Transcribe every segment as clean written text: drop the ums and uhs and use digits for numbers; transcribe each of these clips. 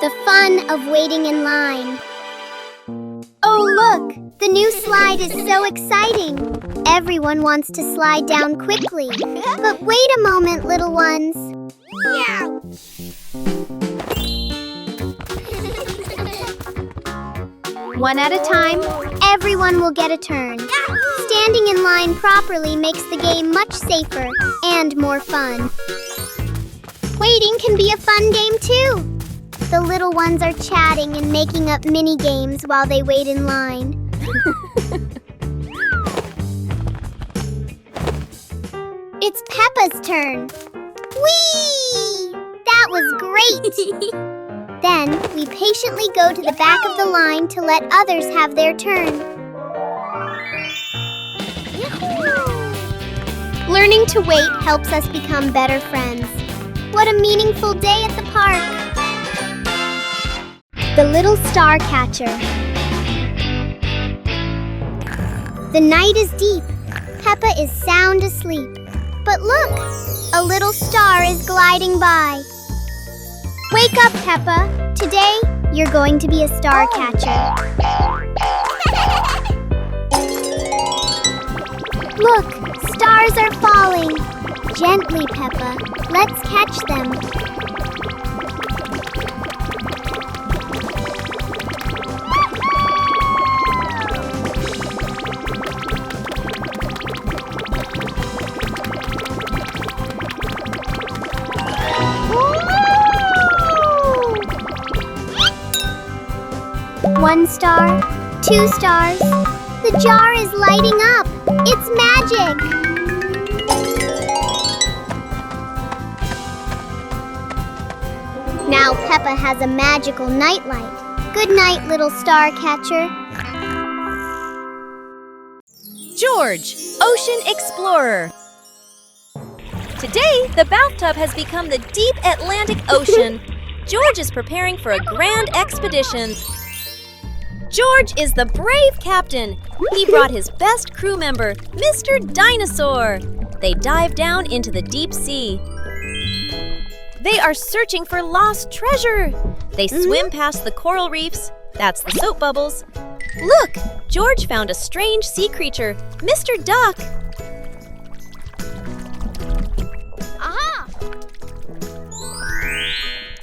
The fun of waiting in line. Oh, look! The new slide is so exciting! Everyone wants to slide down quickly. But wait a moment, little ones. One at a time, everyone will get a turn. Standing in line properly makes the game much safer and more fun. Waiting can be a fun game too. The little ones are chatting and making up mini games while they wait in line. It's Peppa's turn. Whee! That was great! Then we patiently go to the back of the line to let others have their turn. Learning to wait helps us become better friends. What a meaningful day at the park! The Little Star Catcher. The night is deep. Peppa is sound asleep. But look, a little star is gliding by. Wake up, Peppa. Today, you're going to be a star catcher. Look, stars are falling. Gently, Peppa. Let's catch them. One star, 2 stars. The jar is lighting up. It's magic. Now Peppa has a magical nightlight. Good night, little star catcher. George, Ocean Explorer. Today, the bathtub has become the deep Atlantic Ocean. George is preparing for a grand expedition. George is the brave captain. He brought his best crew member, Mr. Dinosaur. They dive down into the deep sea. They are searching for lost treasure. They swim past the coral reefs. That's the soap bubbles. Look, George found a strange sea creature, Mr. Duck. Aha!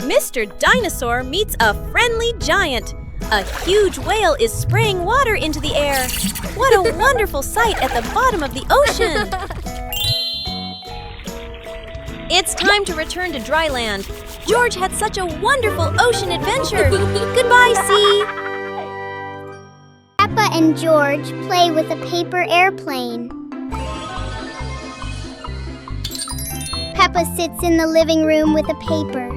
Mr. Dinosaur meets a friendly giant. A huge whale is spraying water into the air. What a wonderful sight at the bottom of the ocean! It's time to return to dry land. George had such a wonderful ocean adventure. Goodbye, sea! Peppa and George play with a paper airplane. Peppa sits in the living room with a paper.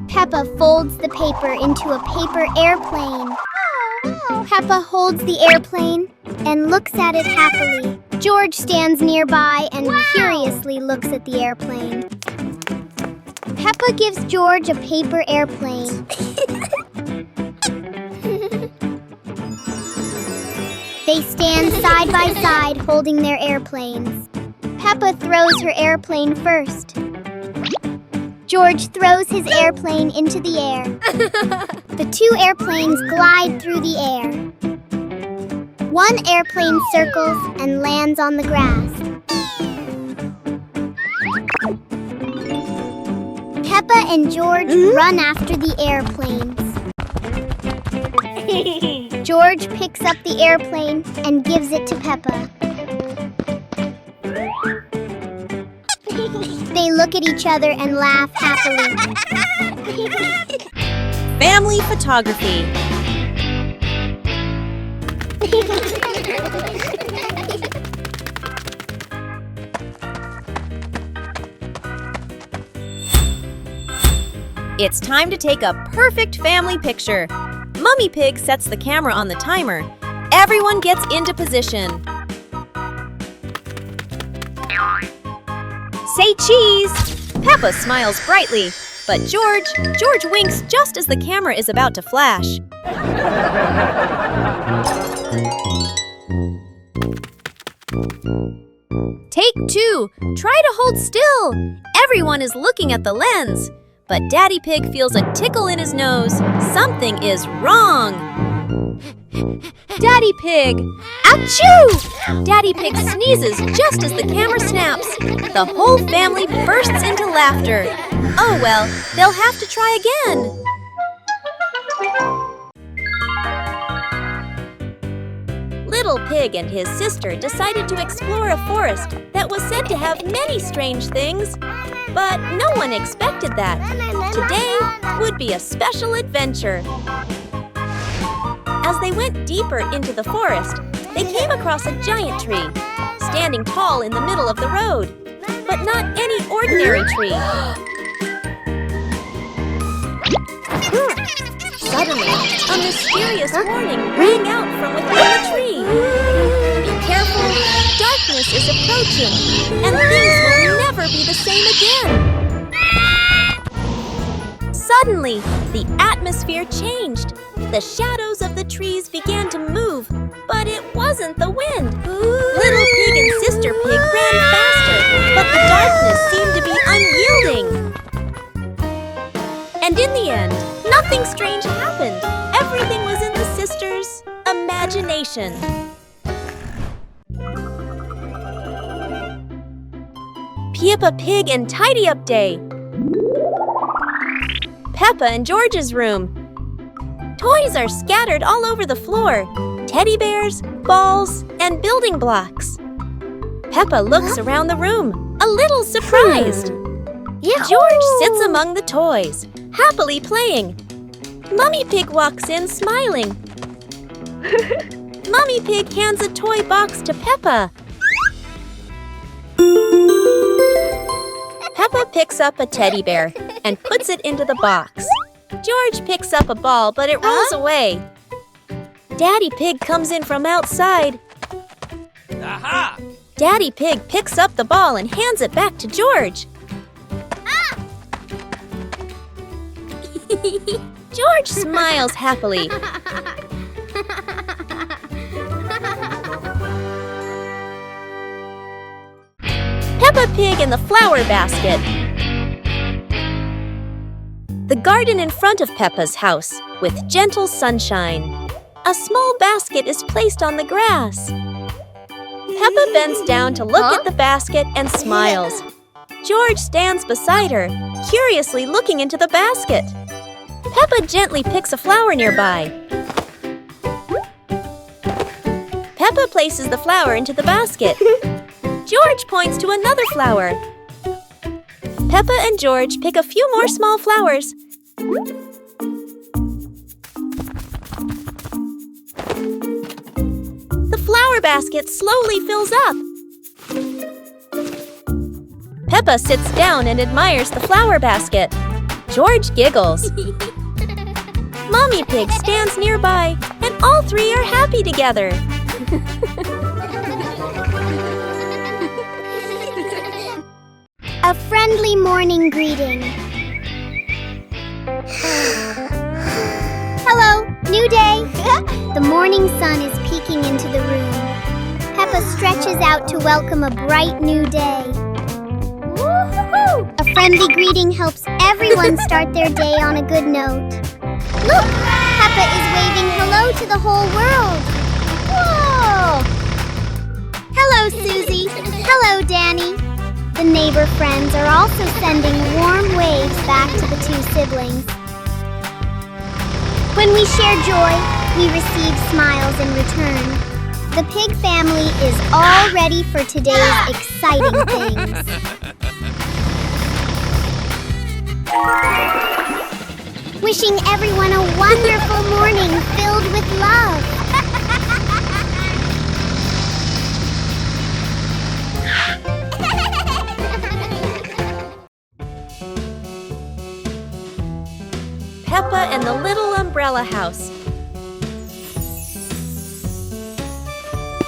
Peppa folds the paper into a paper airplane. Peppa holds the airplane and looks at it happily. George stands nearby and curiously looks at the airplane. Peppa gives George a paper airplane. They stand side by side holding their airplanes. Peppa throws her airplane first. George throws his airplane into the air. The 2 airplanes glide through the air. One airplane circles and lands on the grass. Peppa and George run after the airplanes. George picks up the airplane and gives it to Peppa. They look at each other and laugh happily. Family photography. It's time to take a perfect family picture. Mummy Pig sets the camera on the timer. Everyone gets into position. Say cheese! Peppa smiles brightly, but George winks just as the camera is about to flash. Take 2. Try to hold still. Everyone is looking at the lens. But Daddy Pig feels a tickle in his nose. Something is wrong. Daddy Pig! Achoo! Daddy Pig sneezes just as the camera snaps. The whole family bursts into laughter. Oh well, they'll have to try again. Little Pig and his sister decided to explore a forest that was said to have many strange things. But no one expected that. Today would be a special adventure. As they went deeper into the forest, they came across a giant tree, standing tall in the middle of the road. But not any ordinary tree. Suddenly, a mysterious warning rang out from within the tree. Be careful, darkness is approaching, and things will never be the same again. Suddenly, the atmosphere changed. The shadows of the trees began to move, but it wasn't the wind. Little Pig and Sister Pig ran faster, but the darkness seemed to be unyielding. And in the end, nothing strange happened. Everything was in the sisters' imagination. Peppa Pig and Tidy Up Day. Peppa and George's room. Toys are scattered all over the floor. Teddy bears, balls, and building blocks. Peppa looks around the room, a little surprised. George sits among the toys, happily playing. Mummy Pig walks in smiling. Mummy Pig hands a toy box to Peppa. Peppa picks up a teddy bear and puts it into the box. George picks up a ball, but it rolls away. Daddy Pig comes in from outside. Aha! Daddy Pig picks up the ball and hands it back to George. George smiles happily. Peppa Pig in the flower basket. The garden in front of Peppa's house, with gentle sunshine. A small basket is placed on the grass. Peppa bends down to look at the basket and smiles. George stands beside her, curiously looking into the basket. Peppa gently picks a flower nearby. Peppa places the flower into the basket. George points to another flower. Peppa and George pick a few more small flowers. The flower basket slowly fills up. Peppa sits down and admires the flower basket. George giggles. Mommy Pig stands nearby, and all three are happy together. A friendly morning greeting. Hello, new day. The morning sun is peeking into the room. Peppa stretches out to welcome a bright new day. Woo-hoo-hoo! A friendly greeting helps everyone start their day on a good note. Look, Peppa is waving hello to the whole world. Whoa! Hello, Susie. Hello, Danny. The neighbor friends are also sending warm waves back to the two siblings. When we share joy, we receive smiles in return. The pig family is all ready for today's exciting things. Wishing everyone a wonderful morning filled with love. Peppa and the Little Umbrella House.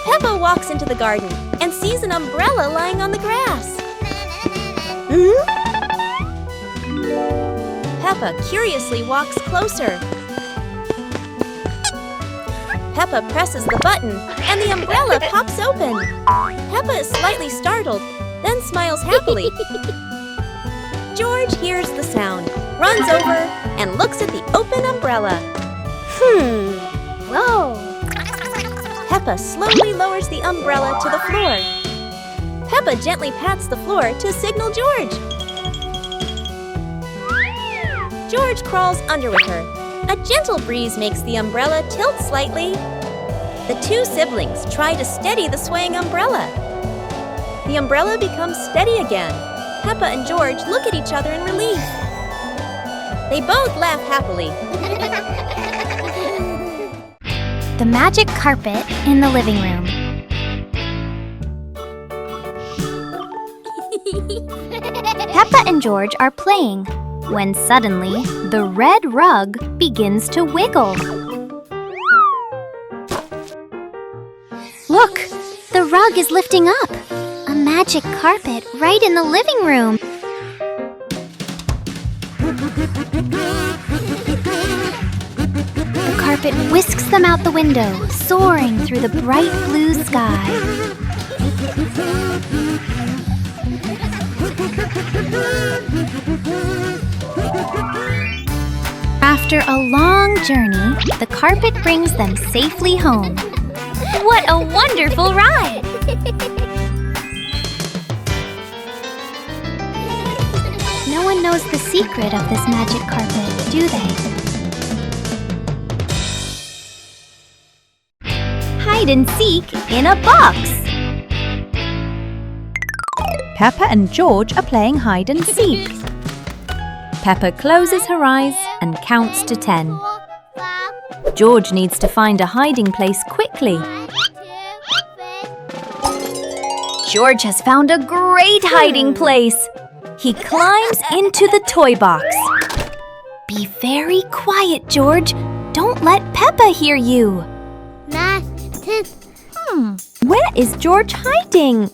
Peppa walks into the garden and sees an umbrella lying on the grass. Peppa curiously walks closer. Peppa presses the button and the umbrella pops open. Peppa is slightly startled, then smiles happily. George hears the sound. runs over and looks at the open umbrella. Whoa! Peppa slowly lowers the umbrella to the floor. Peppa gently pats the floor to signal George. George crawls under with her. A gentle breeze makes the umbrella tilt slightly. The two siblings try to steady the swaying umbrella. The umbrella becomes steady again. Peppa and George look at each other in relief. They both laugh happily. The magic carpet in the living room. Peppa and George are playing when suddenly the red rug begins to wiggle. Look, the rug is lifting up. A magic carpet right in the living room. The carpet whisks them out the window, soaring through the bright blue sky. After a long journey, the carpet brings them safely home. What a wonderful ride! No one knows the secret of this magic carpet, do they? Hide and seek in a box. Peppa and George are playing hide and seek. Peppa closes her eyes and counts to 10. George needs to find a hiding place quickly. George has found a great hiding place. He climbs into the toy box. Be very quiet, George. Don't let Peppa hear you. Where is George hiding?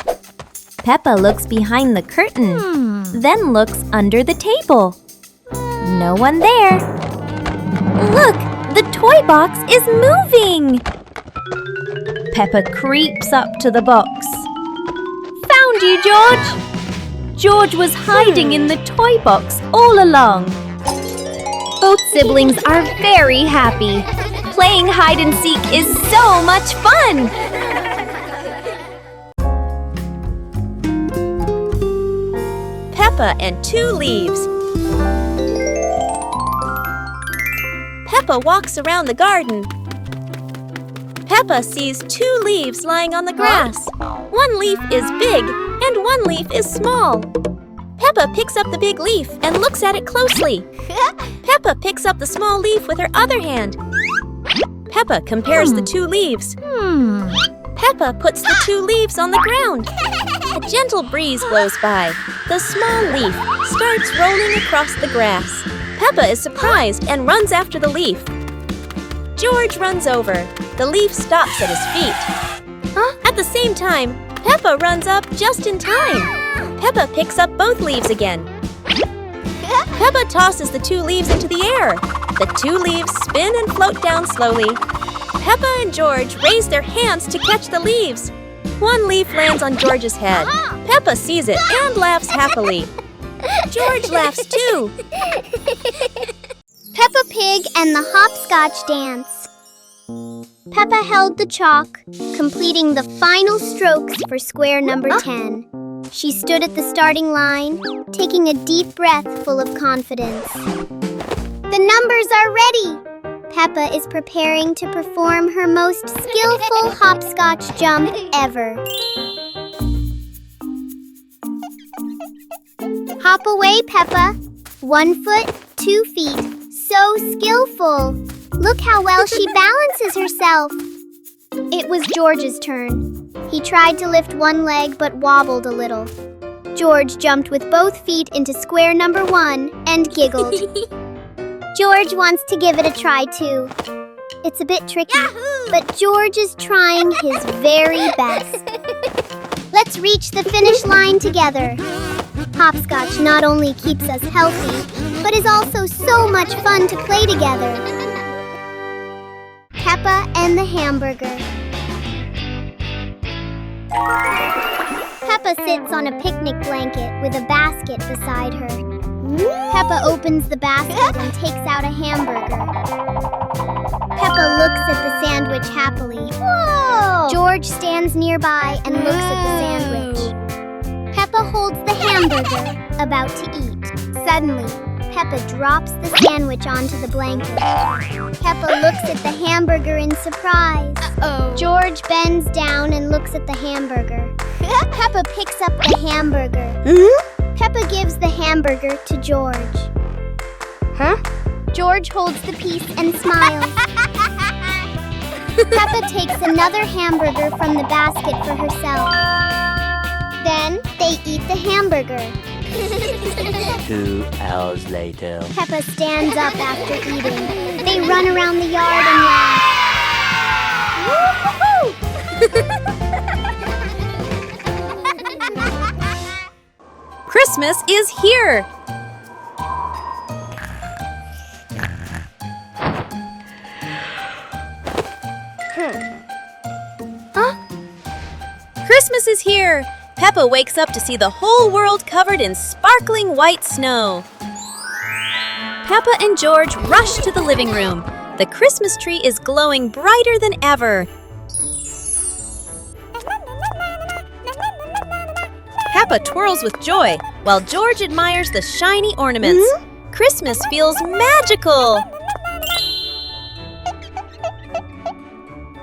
Peppa looks behind the curtain, then looks under the table. No one there. Look, the toy box is moving. Peppa creeps up to the box. Found you, George! George was hiding in the toy box all along. Both siblings are very happy. Playing hide and seek is so much fun! Peppa and 2 leaves. Peppa walks around the garden. Peppa sees 2 leaves lying on the grass. One leaf is big and one leaf is small. Peppa picks up the big leaf and looks at it closely. Peppa picks up the small leaf with her other hand. Peppa compares the 2 leaves. Peppa puts the 2 leaves on the ground. A gentle breeze blows by. The small leaf starts rolling across the grass. Peppa is surprised and runs after the leaf. George runs over. The leaf stops at his feet. At the same time, Peppa runs up just in time. Peppa picks up both leaves again. Peppa tosses the 2 leaves into the air. The 2 leaves spin and float down slowly. Peppa and George raise their hands to catch the leaves. One leaf lands on George's head. Peppa sees it and laughs happily. George laughs too. Peppa Pig and the hopscotch dance. Peppa held the chalk, completing the final strokes for square number 10. She stood at the starting line, taking a deep breath full of confidence. The numbers are ready! Peppa is preparing to perform her most skillful hopscotch jump ever. Hop away, Peppa. 1 foot, 2 feet. So skillful. Look how well she balances herself. It was George's turn. He tried to lift one leg but wobbled a little. George jumped with both feet into square number 1 and giggled. George wants to give it a try too. It's a bit tricky, but George is trying his very best. Let's reach the finish line together. Hopscotch not only keeps us healthy, but is also so much fun to play together. Peppa and the hamburger. Peppa sits on a picnic blanket with a basket beside her. Peppa opens the basket and takes out a hamburger. Peppa looks at the sandwich happily. Whoa! George stands nearby and looks at the sandwich. Peppa holds the hamburger, about to eat. Suddenly, Peppa drops the sandwich onto the blanket. Peppa looks at the hamburger in surprise. George bends down and looks at the hamburger. Peppa picks up the hamburger. Peppa gives the hamburger to George. George holds the piece and smiles. Peppa takes another hamburger from the basket for herself. Then they eat the hamburger. 2 hours later. Peppa stands up after eating. They run around the yard and laugh. Christmas is here! Christmas is here! Peppa wakes up to see the whole world covered in sparkling white snow. Peppa and George rush to the living room. The Christmas tree is glowing brighter than ever. Peppa twirls with joy, while George admires the shiny ornaments. Christmas feels magical!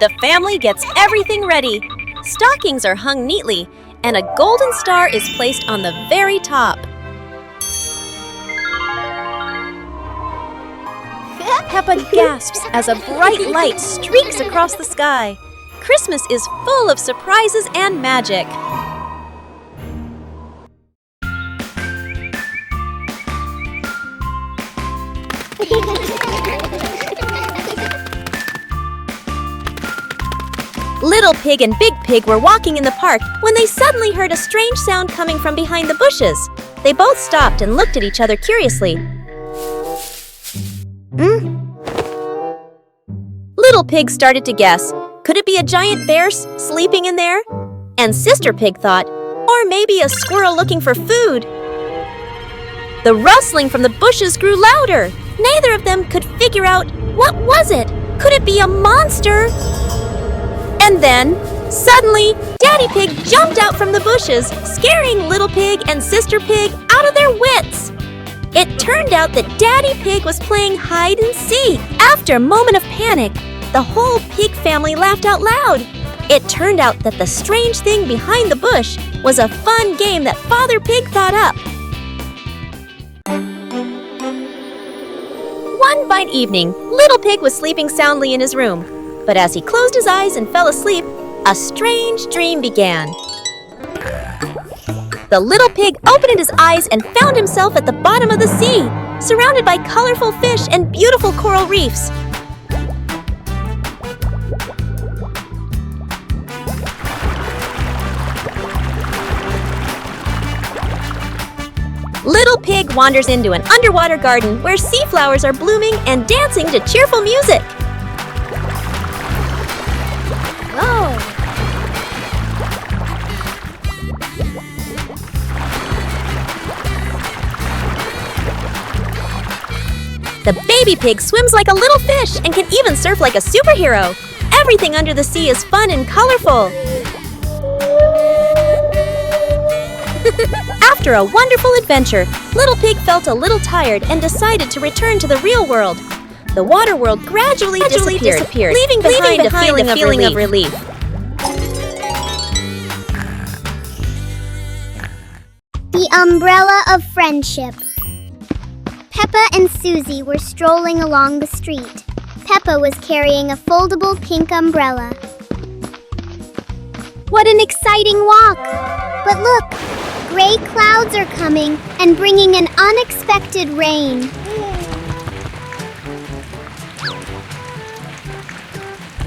The family gets everything ready. Stockings are hung neatly, and a golden star is placed on the very top. Peppa gasps as a bright light streaks across the sky. Christmas is full of surprises and magic. Little Pig and Big Pig were walking in the park when they suddenly heard a strange sound coming from behind the bushes. They both stopped and looked at each other curiously. Little Pig started to guess. Could it be a giant bear sleeping in there? And Sister Pig thought, or maybe a squirrel looking for food. The rustling from the bushes grew louder. Neither of them could figure out, what was it? Could it be a monster? And then, suddenly, Daddy Pig jumped out from the bushes, scaring Little Pig and Sister Pig out of their wits. It turned out that Daddy Pig was playing hide and seek. After a moment of panic, the whole pig family laughed out loud. It turned out that the strange thing behind the bush was a fun game that Father Pig thought up. One fine evening, Little Pig was sleeping soundly in his room. But as he closed his eyes and fell asleep, a strange dream began. The little pig opened his eyes and found himself at the bottom of the sea, surrounded by colorful fish and beautiful coral reefs. Little Pig wanders into an underwater garden where sea flowers are blooming and dancing to cheerful music. The baby pig swims like a little fish and can even surf like a superhero. Everything under the sea is fun and colorful. After a wonderful adventure, Little Pig felt a little tired and decided to return to the real world. The water world gradually disappeared, leaving behind a feeling of relief. The umbrella of friendship. Peppa and Susie were strolling along the street. Peppa was carrying a foldable pink umbrella. What an exciting walk! But look, gray clouds are coming and bringing an unexpected rain.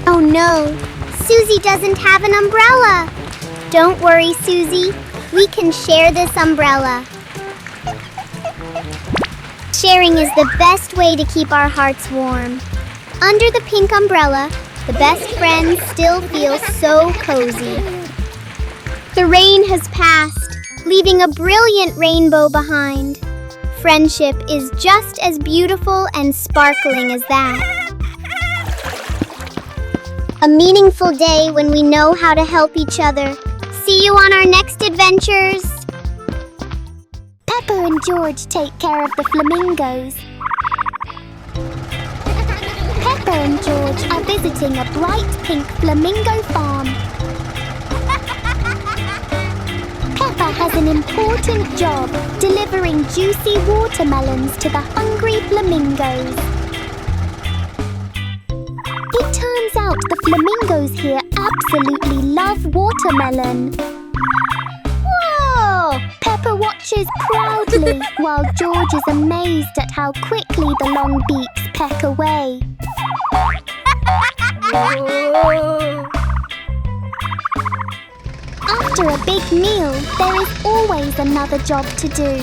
Oh no, Susie doesn't have an umbrella. Don't worry, Susie. We can share this umbrella. Sharing is the best way to keep our hearts warm. Under the pink umbrella, the best friends still feel so cozy. The rain has passed, leaving a brilliant rainbow behind. Friendship is just as beautiful and sparkling as that. A meaningful day when we know how to help each other. See you on our next adventures! Peppa and George take care of the flamingos. Peppa and George are visiting a bright pink flamingo farm. Peppa has an important job delivering juicy watermelons to the hungry flamingos. It turns out the flamingos here absolutely love watermelon. Whoa! Peppa watches proudly while George is amazed at how quickly the long beaks peck away. After a big meal, there is always another job to do.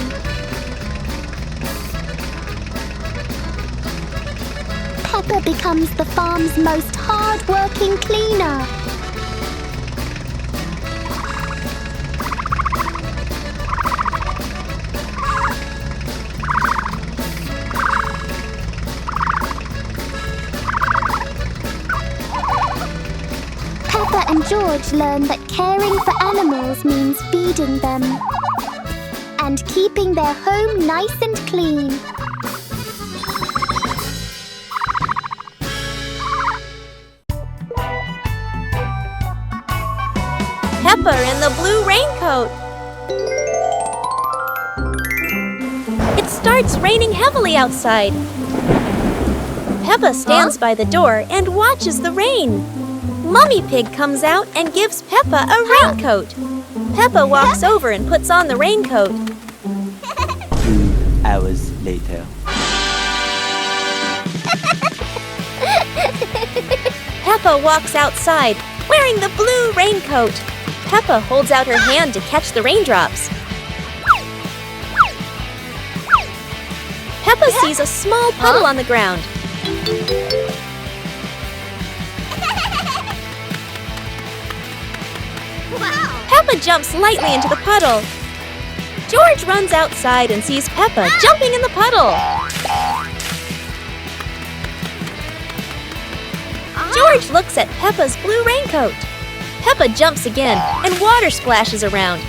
Peppa becomes the farm's most hard-working cleaner. Peppa and George learn that caring for animals means feeding them and keeping their home nice and clean. Peppa in the blue raincoat. It starts raining heavily outside. Peppa stands by the door and watches the rain. Mummy Pig comes out and gives Peppa a raincoat. Peppa walks over and puts on the raincoat. 2 hours later. Peppa walks outside, wearing the blue raincoat. Peppa holds out her hand to catch the raindrops. Peppa sees a small puddle on the ground. Peppa jumps lightly into the puddle. George runs outside and sees Peppa jumping in the puddle. George looks at Peppa's blue raincoat. Peppa jumps again and water splashes around.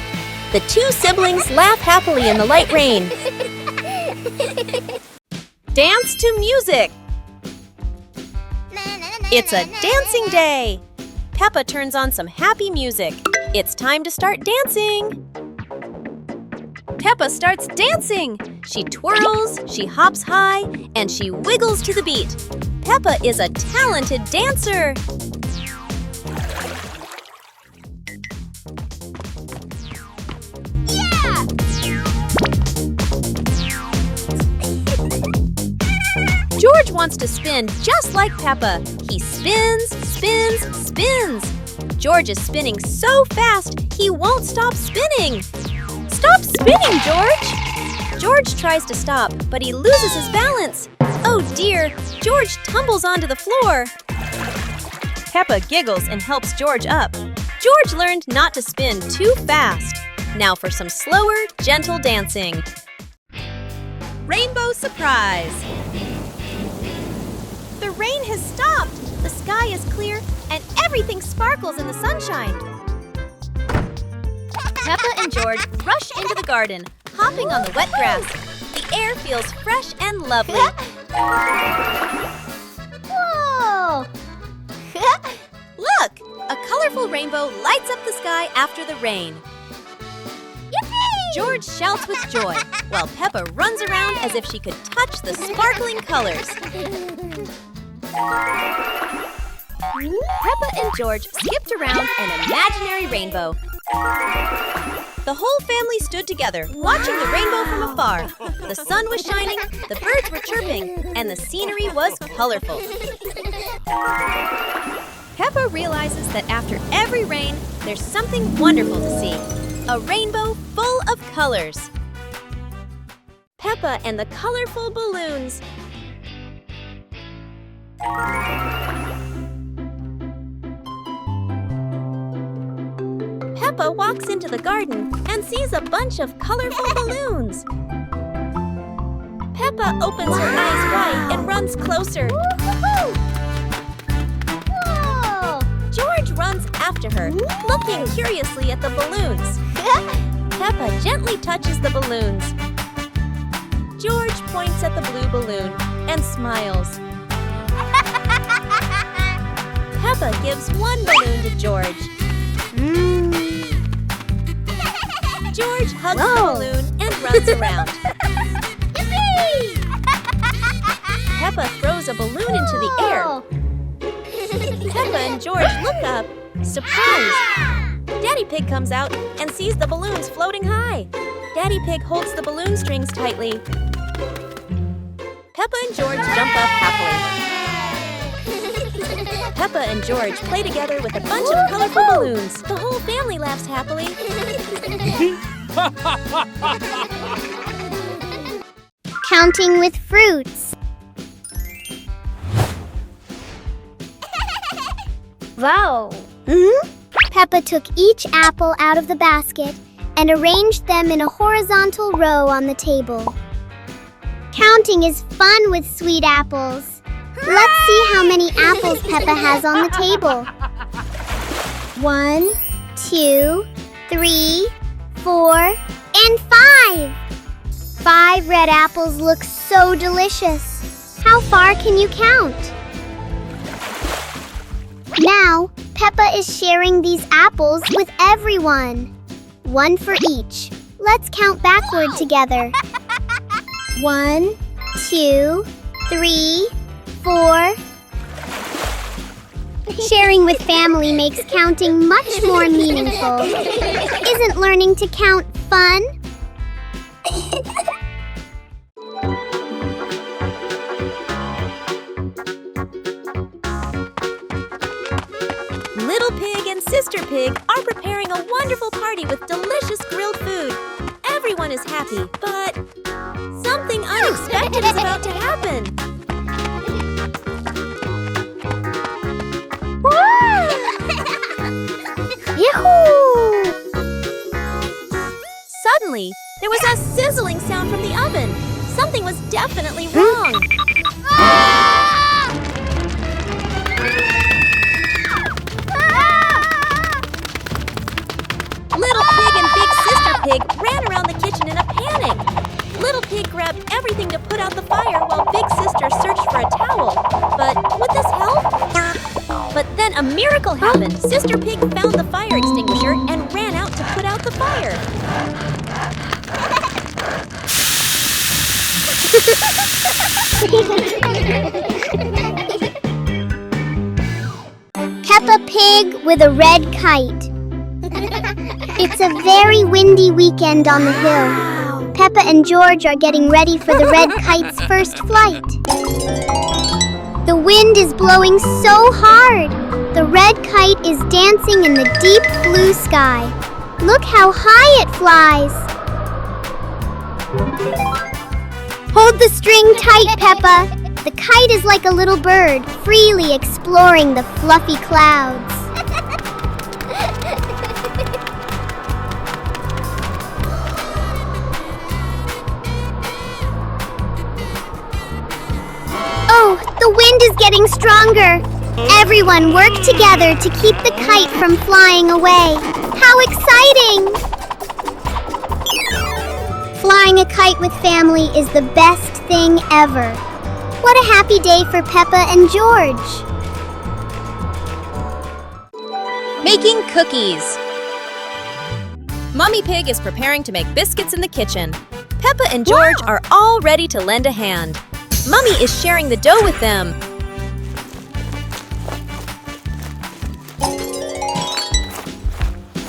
The two siblings laugh happily in the light rain. Dance to music. It's a dancing day. Peppa turns on some happy music. It's time to start dancing. Peppa starts dancing. She twirls, she hops high, and she wiggles to the beat. Peppa is a talented dancer. Yeah! George wants to spin just like Peppa. He spins, spins, spins. George is spinning so fast, he won't stop spinning. Stop spinning, George! George tries to stop, but he loses his balance. Oh dear, George tumbles onto the floor. Peppa giggles and helps George up. George learned not to spin too fast. Now for some slower, gentle dancing. Rainbow surprise. The rain has stopped. The sky is clear and everything sparkles in the sunshine. Peppa and George rush into the garden, hopping on the wet grass. The air feels fresh and lovely. Whoa! Look! A colorful rainbow lights up the sky after the rain. Yippee! George shouts with joy, while Peppa runs around as if she could touch the sparkling colors. Peppa and George skipped around an imaginary rainbow. The whole family stood together, watching the rainbow from afar. The sun was shining, the birds were chirping, and the scenery was colorful. Peppa realizes that after every rain, there's something wonderful to see. A rainbow full of colors. Peppa and the colorful balloons. Peppa walks into the garden and sees a bunch of colorful balloons. Peppa opens her eyes wide and runs closer. Whoa! George runs after her, looking curiously at the balloons. Peppa gently touches the balloons. George points at the blue balloon and smiles. Peppa gives one balloon to George. George hugs the balloon and runs around. Peppa throws a balloon into the air. Peppa and George look up, surprised. Daddy Pig comes out and sees the balloons floating high. Daddy Pig holds the balloon strings tightly. Peppa and George jump up happily. Peppa and George play together with a bunch of colorful balloons. The whole family laughs happily. Counting with fruits. Wow. Peppa took each apple out of the basket and arranged them in a horizontal row on the table. Counting is fun with sweet apples. Let's see how many apples Peppa has on the table. 1, 2, 3, 4, and 5. 5 red apples look so delicious. How far can you count? Now, Peppa is sharing these apples with everyone. 1 for each. Let's count backward together. 1, 2, 3, 4. Sharing with family makes counting much more meaningful. Isn't learning to count fun? Little Pig and Sister Pig are preparing a wonderful party with delicious grilled food. Everyone is happy, but something unexpected is about to happen. Yahoo! Suddenly, there was a sizzling sound from the oven. Something was definitely wrong. Little Pig and Big Sister Pig ran around the kitchen in a panic. Little Pig grabbed everything to put out the fire while Big Sister searched for a towel. But would this help? But then a miracle happened. Sister Pig found the fire extinguisher and ran out to put out the fire. Peppa Pig with a red kite. It's a very windy weekend on the hill. Peppa and George are getting ready for the red kite's first flight. The wind is blowing so hard. The red kite is dancing in the deep blue sky. Look how high it flies. Hold the string tight, Peppa. The kite is like a little bird, freely exploring the fluffy clouds. Oh, the wind is getting stronger. Everyone work together to keep the kite from flying away. How exciting! Flying a kite with family is the best thing ever. What a happy day for Peppa and George. Making cookies. Mummy Pig is preparing to make biscuits in the kitchen. Peppa and George are all ready to lend a hand. Mummy is sharing the dough with them.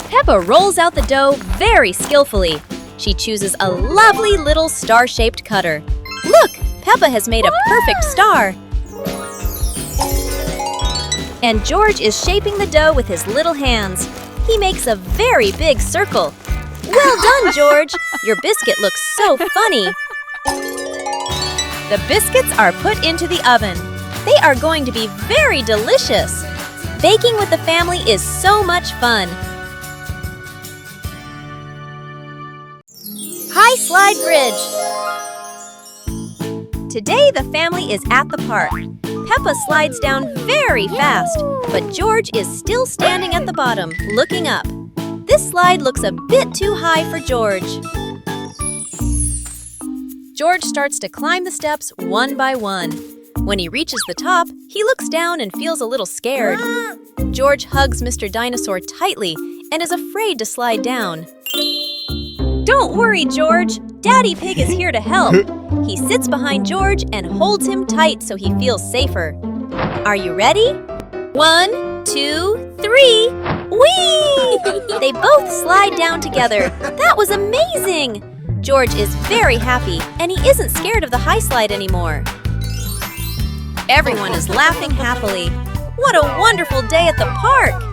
Peppa rolls out the dough very skillfully. She chooses a lovely little star-shaped cutter. Look, Peppa has made a perfect star. And George is shaping the dough with his little hands. He makes a very big circle. Well done, George! Your biscuit looks so funny. The biscuits are put into the oven. They are going to be very delicious. Baking with the family is so much fun. High slide bridge. Today the family is at the park. Peppa slides down very fast, but George is still standing at the bottom, looking up. This slide looks a bit too high for George. George starts to climb the steps one by one. When he reaches the top, he looks down and feels a little scared. George hugs Mr. Dinosaur tightly and is afraid to slide down. Don't worry, George. Daddy Pig is here to help. He sits behind George and holds him tight so he feels safer. Are you ready? 1, 2, 3. Whee! They both slide down together. That was amazing! George is very happy and he isn't scared of the high slide anymore. Everyone is laughing happily. What a wonderful day at the park!